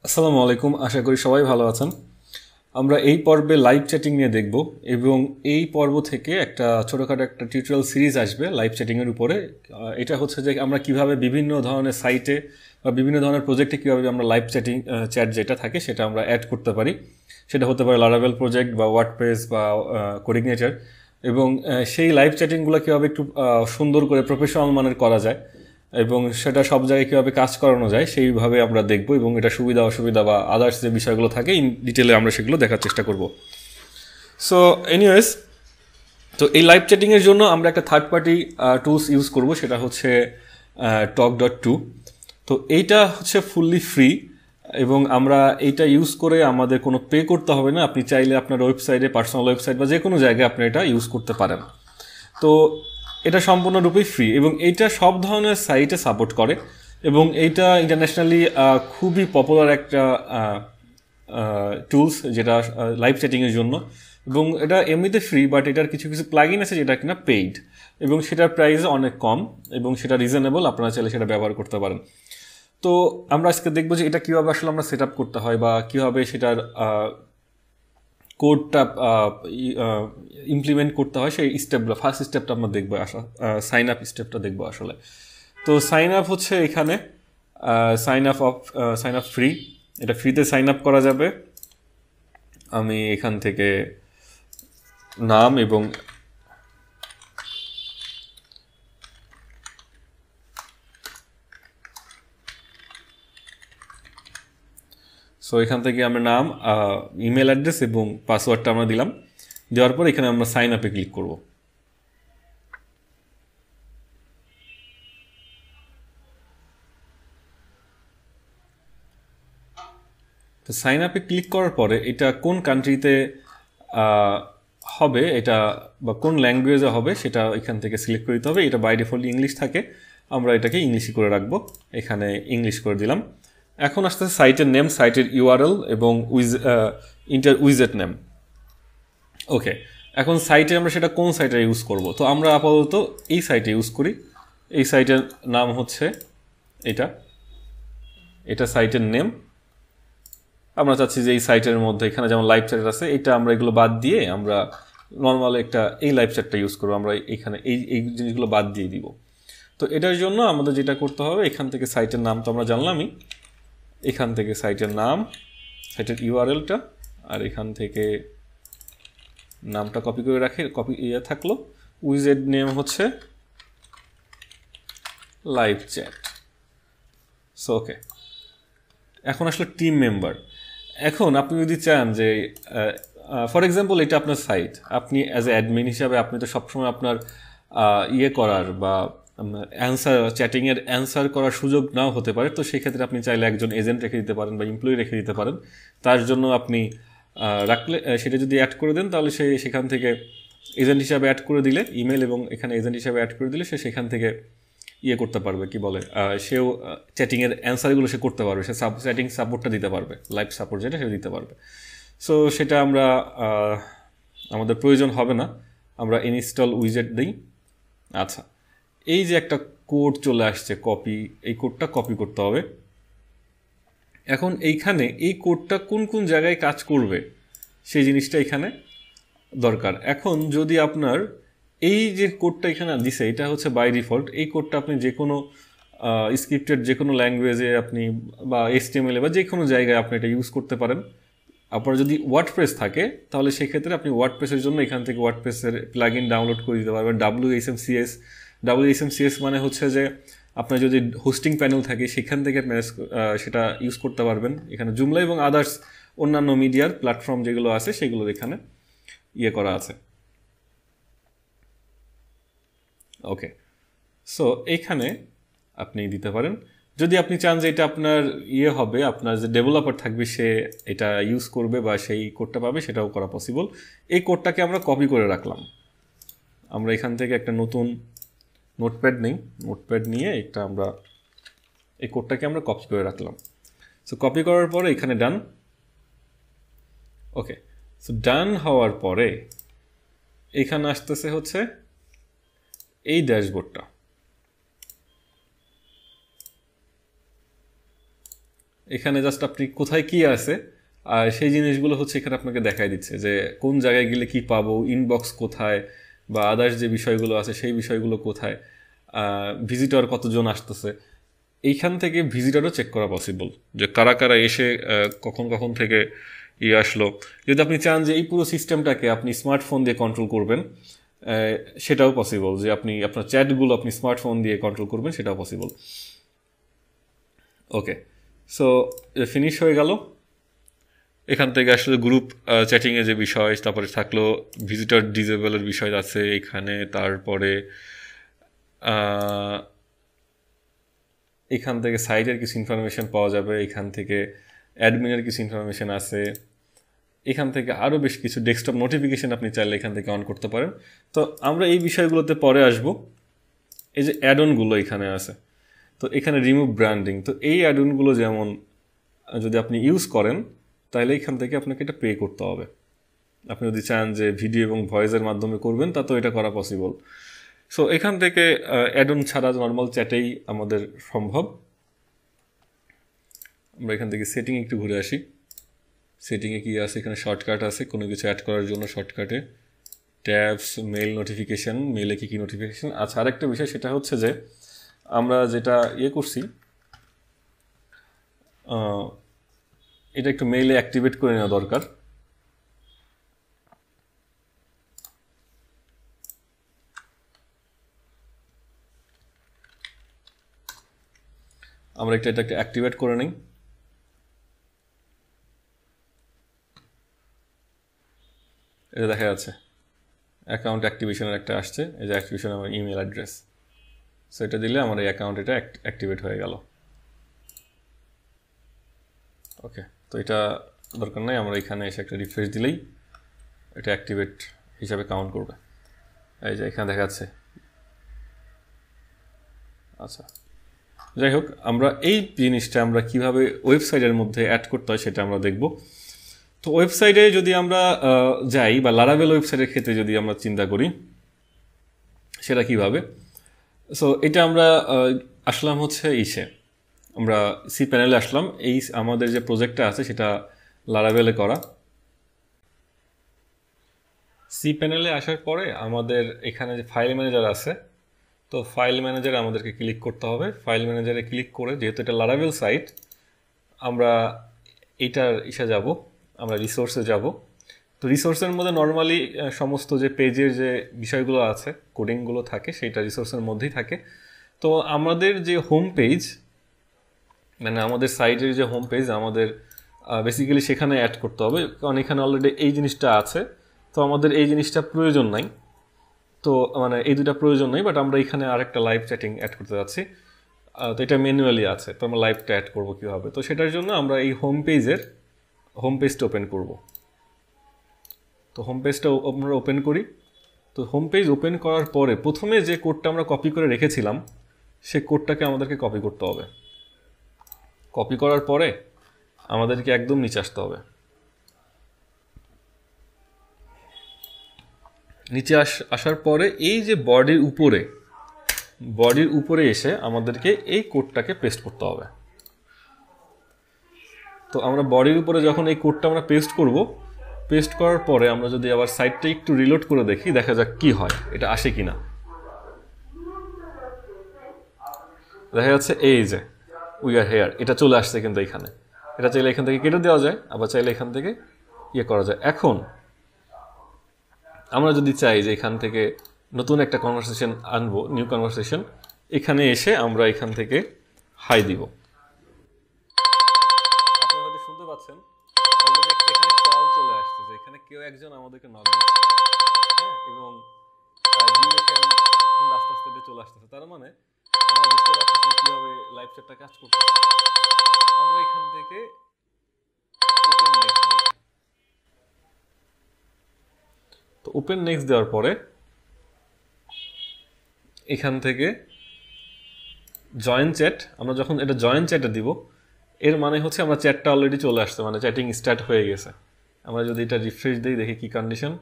আসসালামু আলাইকুম, আশা করি সবাই ভালো আছেন। আমরা এই পর্বে লাইভ চ্যাটিং নিয়ে দেখব এবং এই পর্ব থেকে একটা ছোটোখাটো একটা টিউটোরিয়াল সিরিজ আসবে লাইভ চ্যাটিংয়ের উপরে। এটা হচ্ছে যে আমরা কিভাবে বিভিন্ন ধরনের সাইটে বা বিভিন্ন ধরনের প্রজেক্টে কীভাবে আমরা লাইভ চ্যাট যেটা থাকে সেটা আমরা অ্যাড করতে পারি। সেটা হতে পারে লারাভেল প্রজেক্ট বা ওয়ার্ডপ্রেস বা কোডিগনেটর, এবং সেই লাইভ চ্যাটিংগুলো কীভাবে একটু সুন্দর করে প্রফেশনাল মানের করা যায় এবং সেটা সব জায়গায় কীভাবে কাজ করানো যায় সেইভাবে আমরা দেখব, এবং এটা সুবিধা অসুবিধা বা আদার্স যে বিষয়গুলো থাকে ইন ডিটেলে আমরা সেগুলো দেখার চেষ্টা করব। সো এনিওয়েজ, তো এই লাইভ চ্যাটিংয়ের জন্য আমরা একটা থার্ড পার্টি টুলস ইউজ করব, সেটা হচ্ছে Talk.to। তো এইটা হচ্ছে ফুললি ফ্রি এবং আমরা এইটা ইউজ করে আমাদের কোনো পে করতে হবে না। আপনি চাইলে আপনার ওয়েবসাইটে, পার্সোনাল ওয়েবসাইট বা যে কোনো জায়গায় আপনি এটা ইউজ করতে পারেন। তো এটা সম্পূর্ণরূপেই ফ্রি এবং এইটা সব ধরনের সাইটে সাপোর্ট করে এবং এইটা ইন্টারন্যাশনালি খুবই পপুলার একটা টুলস যেটা লাইভ চ্যাটিংয়ের জন্য। এবং এটা এমনিতে ফ্রি, বাট এটার কিছু কিছু প্লাগইন আছে যেটা কিনা পেইড এবং সেটার প্রাইস অনেক কম এবং সেটা রিজনেবল, আপনারা চাইলে সেটা ব্যবহার করতে পারেন। তো আমরা আজকে দেখবো যে এটা কীভাবে আসলে আমরা সেট আপ করতে হয় বা কীভাবে সেটার কোডটা ইমপ্লিমেন্ট করতে হয় সেই স্টেপগুলো। ফার্স্ট স্টেপটা আমরা দেখবো, সাইন আপ স্টেপটা দেখবো আসলে। তো সাইন আপ হচ্ছে এখানে সাইন আপ ফ্রি, এটা ফ্রিতে সাইন আপ করা যাবে। আমি এখান থেকে নাম এবং সো এখান থেকে আমরা নাম, ইমেল অ্যাড্রেস এবং পাসওয়ার্ডটা আমরা দিলাম। দেওয়ার পর এখানে আমরা সাইন আপে ক্লিক করব। তো সাইন আপে ক্লিক করার পরে এটা কোন কান্ট্রিতে হবে এটা বা কোন ল্যাঙ্গুয়েজে হবে সেটা এখান থেকে সিলেক্ট করে দিতে হবে। এটা বাই ডিফল্ট ইংলিশ থাকে, আমরা এটাকে ইংলিশই করে রাখবো। এখানে ইংলিশ করে দিলাম। এখন আসতেছে সাইটের নেম, সাইটের ইউআরএল এবং উইজেট নেম। ওকে, এখন সাইটে আমরা সেটা কোন সাইটে ইউজ করব। তো আমরা আপাতত এই সাইটে ইউজ করি। এই সাইটের নাম হচ্ছে এটা সাইটের নেম। আমরা চাচ্ছি যে এই সাইটের মধ্যে এখানে যেমন লাইভ চ্যাট আছে, এটা আমরা এগুলো বাদ দিয়ে আমরা নর্মাল একটা এই লাইভ চ্যাটটা ইউজ করবো। আমরা এখানে এই জিনিসগুলো বাদ দিয়ে দিব। তো এটার জন্য আমাদের যেটা করতে হবে, এখান থেকে সাইটের নাম তো আমরা জানলামই, এখান থেকে সাইটের নাম, সাইটের ইউআরএলটা, আর এখান থেকে নামটা কপি করে কপি থাকলো। উইজেট নেম হচ্ছে লাইভ চ্যাট। সো ওকে, এখন আসলে টিম মেম্বার। এখন আপনি যদি চান যে ফর এক্সাম্পল এটা আপনার সাইট, আপনি অ্যাজ এ অ্যাডমিন হিসাবে আপনি তো সবসময় আপনার করার বা চ্যাটিংয়ের অ্যান্সার করার সুযোগ নাও হতে পারে। তো সেক্ষেত্রে আপনি চাইলে একজন এজেন্ট রেখে দিতে পারেন বা এমপ্লয়ি রেখে দিতে পারেন। তার জন্য আপনি রাখলে সেটা যদি অ্যাড করে দেন তাহলে সেখান থেকে এজেন্ট হিসাবে অ্যাড করে দিলে, ইমেল এবং এখানে এজেন্ট হিসাবে অ্যাড করে দিলে সে সেখান থেকে করতে পারবে, কি বলে, সেও চ্যাটিংয়ের অ্যান্সারগুলো সে করতে পারবে, সে চ্যাটিং সাপোর্টটা দিতে পারবে, লাইভ সাপোর্ট যেটা সে দিতে পারবে। সো সেটা আমরা আমাদের প্রয়োজন হবে না, আমরা ইনস্টল উইজেট দিই। আচ্ছা, এই যে একটা কোড চলে আসছে কপি, এই কোডটা কপি করতে হবে। এখন এইখানে এই কোডটা কোন কোন জায়গায় কাজ করবে সেই জিনিসটা এখানে দরকার। এখন যদি আপনার এই যে কোডটা এখানে দিছে, এটা হচ্ছে বাই ডিফল্ট। এই কোডটা আপনি যে কোনো স্ক্রিপ্টেড যে কোনো ল্যাঙ্গুয়েজে আপনি বা HTML বা যে কোনো জায়গায় আপনি এটা ইউজ করতে পারেন। আপনার যদি ওয়ার্ডপ্রেস থাকে তাহলে সেক্ষেত্রে আপনি ওয়ার্ডপ্রেসের জন্য এখান থেকে ওয়ার্ডপ্রেসের প্লাগইন ডাউনলোড করে দিতে পারবেন। WHMCS মানে হচ্ছে যে আপনার যদি হোস্টিং প্যানেল থাকে সেখান থেকে সেটা ইউজ করতে পারবেন। এখানে জুমলা এবং আদার্স অন্যান্য মিডিয়ার প্ল্যাটফর্ম যেগুলো আছে সেগুলো এখানে করা আছে। ওকে, সো এইখানে আপনি দিতে পারেন। যদি আপনি চান যে এটা আপনার হবে, আপনার যে ডেভেলপার থাকবে সে এটা ইউজ করবে বা সেই কোডটা পাবে, সেটাও করা পসিবল। এই কোডটাকে আমরা কপি করে রাখলাম। আমরা এখান থেকে একটা নতুন নোটপ্যাড নিই, নোটপ্যাড নিয়ে একটা আমরা এই কোডটাকে আমরা কপি করে রাখলাম। সো কপি করার পরে এখানে ডান। ওকে, সো ডান হওয়ার পরে এখানে আসতেছে হচ্ছে এই ড্যাশবোর্ডটা। এখানে জাস্ট আপনি কোথায় কি আছে আর সেই জিনিসগুলো হচ্ছে এখানে আপনাকে দেখাই দিচ্ছে যে কোন জায়গায় গেলে কি পাবো, ইনবক্স কোথায়, বা আদার্স যে বিষয়গুলো আছে সেই বিষয়গুলো কোথায়, ভিজিটর কতজন আসতেছে। এইখান থেকে ভিজিটরও চেক করা পসিবল যে কারা কারা এসে কখন কখন থেকে আসলো। যদি আপনি চান যে এই পুরো সিস্টেমটাকে আপনি স্মার্টফোন দিয়ে কন্ট্রোল করবেন, সেটাও পসিবল, যে আপনি আপনার চ্যাটগুলো আপনি স্মার্টফোন দিয়ে কন্ট্রোল করবেন, সেটাও পসিবল। ওকে, সো ফিনিশ হয়ে গেল। এখান থেকে আসলে গ্রুপ চ্যাটিংয়ে যে বিষয়, তারপরে থাকলো ভিজিটর ডিজেবলের বিষয় আছে এখানে, তারপরে এখান থেকে সাইটের কিছু ইনফরমেশন পাওয়া যাবে, এখান থেকে অ্যাডমিনের কিছু ইনফরমেশন আছে, এখান থেকে আরও বেশ কিছু ডেস্কটপ নোটিফিকেশন আপনি চাইলে এখান থেকে অন করতে পারেন। তো আমরা এই বিষয়গুলোতে পরে আসব। এই যে অ্যাডনগুলো এখানে আছে, তো এখানে রিমুভ ব্র্যান্ডিং, তো এই অ্যাডনগুলো যেমন যদি আপনি ইউজ করেন তাহলে এখান থেকে আপনাকে এটা পে করতে হবে। আপনি যদি চান যে ভিডিও এবং ভয়েসের মাধ্যমে করবেন, তা তো এটা করা পসিবল। সো এখান থেকে অ্যাডন ছাড়া নর্মাল চ্যাটেই আমাদের সম্ভব। আমরা এখান থেকে সেটিং একটু ঘুরে আসি। সেটিংয়ে কী আছে, এখানে শর্টকাট আছে কোনো কিছু অ্যাড করার জন্য, শর্টকাটে ট্যাবস, মেইল নোটিফিকেশান, মেইলে কী কী নোটিফিকেশান। আচ্ছা, আরেকটা বিষয় সেটা হচ্ছে যে আমরা যেটা করছি, এটা একটু মেইলে অ্যাক্টিভেট করে নেওয়া দরকার। আমরা এটাকে অ্যাক্টিভেট করে নিই। এটা দেখা যাচ্ছে অ্যাকাউন্ট অ্যাক্টিভেশনের একটা আসছে, এই যে অ্যাক্টিভেশন আমার ইমেল অ্যাড্রেস। সো এটা দিলে আমার এই অ্যাকাউন্ট এটা অ্যাক্টিভেট হয়ে গেল। ওকে, তো এটা দরকার নাই, আমরা এখানে এসে একটা রিফ্রেশ দিলেই এটা অ্যাক্টিভেট হিসাবে কাউন্ট করবে। এই যে এখানে দেখা যাচ্ছে। আচ্ছা, যাই হোক, আমরা এই জিনিসটা আমরা কিভাবে ওয়েবসাইটের মধ্যে অ্যাড করতে হয় সেটা আমরা দেখব। তো ওয়েবসাইটে যদি আমরা যাই, বা লারাভেল ওয়েবসাইটের ক্ষেত্রে যদি আমরা চিন্তা করি সেটা কিভাবে, সো এটা আমরা আসলাম হচ্ছে আমরা সি প্যানেলে আসলাম। এই আমাদের যে প্রজেক্টটা আছে সেটা লারাভেলে করা। সি প্যানেলে আসার পরে আমাদের এখানে যে ফাইল ম্যানেজার আছে, তো ফাইল ম্যানেজারে আমাদেরকে ক্লিক করতে হবে। ফাইল ম্যানেজারে ক্লিক করে, যেহেতু এটা লারাভেল সাইট, আমরা এইটার যাব, আমরা রিসোর্সে যাব। তো রিসোর্সের মধ্যে নর্মালি সমস্ত যে পেজের যে বিষয়গুলো আছে, কোডিংগুলো থাকে, সেইটা রিসোর্সের মধ্যেই থাকে। তো আমাদের যে হোম পেজ, মানে আমাদের সাইটের যে হোম পেজ, আমাদের বেসিক্যালি সেখানে অ্যাড করতে হবে, কারণ এখানে অলরেডি এই জিনিসটা আছে। তো আমাদের এই জিনিসটা প্রয়োজন নাই, তো মানে এই দুটা প্রয়োজন নেই, বাট আমরা এখানে আরেকটা লাইভ চ্যাটিং অ্যাড করতে যাচ্ছি। তো এটা ম্যানুয়ালি আছে, তো আমরা লাইভটা অ্যাড করবো কীভাবে, তো সেটার জন্য আমরা এই হোম পেজটা ওপেন করব। তো হোম পেজটা আমরা ওপেন করি। তো হোম পেজ ওপেন করার পরে প্রথমে যে কোডটা আমরা কপি করে রেখেছিলাম, সে কোডটাকে আমাদেরকে কপি করতে হবে। কপি করার পরে আমাদেরকে একদম নিচে আসতে হবে। নিচে আসার পরে এই যে বডির উপরে এসে আমাদেরকে এই কোডটাকে পেস্ট করতে হবে। তো আমরা বডির উপরে যখন এই কোডটা আমরা পেস্ট করব, পেস্ট করার পরে আমরা যদি আবার সাইটটা একটু রিলোড করে দেখি, দেখা যাক কি হয়, এটা আসে কিনা। দেখা যাচ্ছে এই যে উই আর হেয়ার, এটা চলে আসছে কিন্তু এখানে। এটা চাইলে এখান থেকে কেটে দেওয়া যায়, আবার চাইলে এখান থেকে করা যায়। এখন আমরা যদি চাই যে এখান থেকে নতুন একটা কনভারসেশন আনবো, নিউ কনভারসেশন, এখানে এসে আমরা এখান থেকে হাই দিব। আপনারা হয়তো শুনতে পাচ্ছেন অলরেডি একটা এখানে কল চলে আসছে, যে এখানে কেউ একজন আমাদেরকে নক দিচ্ছে, হ্যাঁ, এবং ডিউরেশন কিন্তু আস্তে আস্তে চলে আসতেছে। তার মানে আমরা বুঝতে পারতেছি কীভাবে লাইভ চ্যাটটা কাজ করতেছে। আমরা এখান থেকে ওপেন নেক্সট দিই। তো ওপেন নেক্সট দেওয়ার পরে এখান থেকে জয়েন চ্যাট, আমরা যখন এটা জয়েন চ্যাটে দিব, এর মানে হচ্ছে আমরা চ্যাটটা অলরেডি চলে আসছে, মানে চ্যাটিং স্টার্ট হয়ে গেছে। আমরা যদি এটা রিফ্রেশ দিই, দেখি কি কন্ডিশন,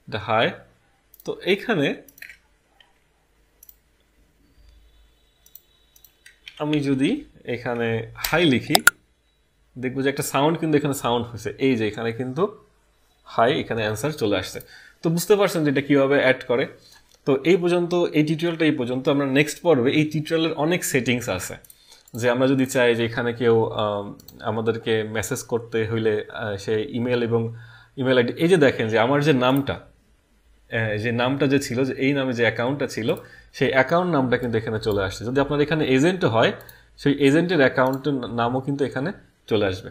এটা হাই। তো এইখানে আমি যদি এখানে হাই লিখি দেখবো যে একটা সাউন্ড কিন্তু এখানে সাউন্ড হয়েছে, এই যে এখানে কিন্তু হাই, এখানে অ্যান্সার চলে আসছে। তো বুঝতে পারছেন যে এটা কীভাবে অ্যাড করে। তো এই পর্যন্ত এই টিউটোরিয়ালটা এই পর্যন্ত। আমরা নেক্সট পর্বে এই টিউটোরিয়ালের অনেক সেটিংস আছে, যে আমরা যদি চাই যে এখানে কেউ আমাদেরকে মেসেজ করতে হইলে সে ইমেল এবং ইমেল আইডি, এই যে দেখেন যে আমার যে নামটা যে ছিল, যে এই নামে যে অ্যাকাউন্টটা ছিল সেই অ্যাকাউন্ট নামটা কিন্তু এখানে চলে আসছে। যদি আপনার এখানে এজেন্ট হয় সেই এজেন্টের অ্যাকাউন্টের নামও কিন্তু এখানে চলে আসবে।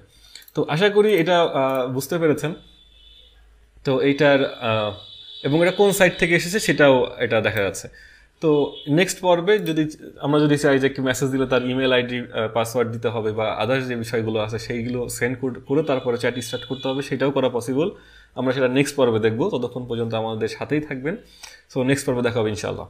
তো আশা করি এটা বুঝতে পেরেছেন। তো এইটার এবং এটা কোন সাইট থেকে এসেছে সেটাও এটা দেখা যাচ্ছে। তো নেক্সট পর্বে আমরা যদি চাই যে মেসেজ দিলে তার ইমেল আইডি পাসওয়ার্ড দিতে হবে বা আদার্স যে বিষয়গুলো আছে সেইগুলো সেন্ড করে তারপরে চ্যাট স্টার্ট করতে হবে, সেটাও করা পসিবল। আমরা সেটা নেক্সট পর্বে দেখবো। ততক্ষণ পর্যন্ত আমাদের সাথেই থাকবেন। সো নেক্সট পর্বে দেখা হবে ইনশাআল্লাহ।